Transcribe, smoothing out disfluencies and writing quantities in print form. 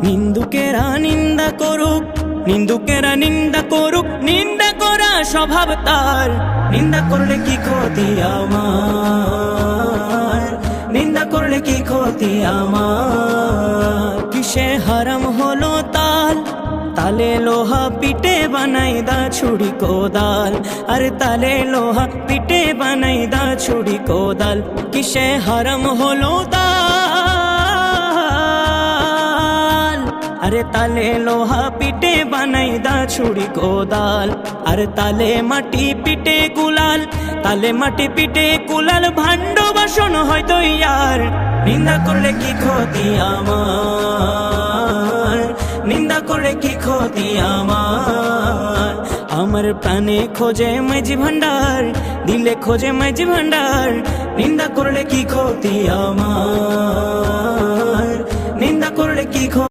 নিন্দুকেরা নিন্দা করুক, নিন্দুকেরা নিন্দা করুক, নিন্দা করা স্বভাব তার। নিন্দা করলে কি ক্ষতি আমার, নিন্দা করলে কি ক্ষতি আমার। কিসে হারাম হলো তাল, তালে লোহা পিটে বানাই দা ছুরি কোদাল। আরে তালে লোহা পিটে বানাই দা ছুরি কোদাল। কিসে হারাম হলো তাল, আরে তালে লোহা পিটে বানাই দা ছুরি কোদাল। আর তালে মাটি পিটে কুলাল, তালে মাটি পিটে কুলাল। ভাণ্ড বাসন হয়তো ইয়ার। নিন্দা করলে কি ক্ষতি আমার, নিন্দা করলে কি ক্ষতি আমার। আমার প্রাণে খোঁজে মাঝি ভান্ডার, দিলে খোঁজে মাঝি ভান্ডার। নিন্দা করলে কি ক্ষতি আমার, নিন্দা করলে কি ক্ষতি।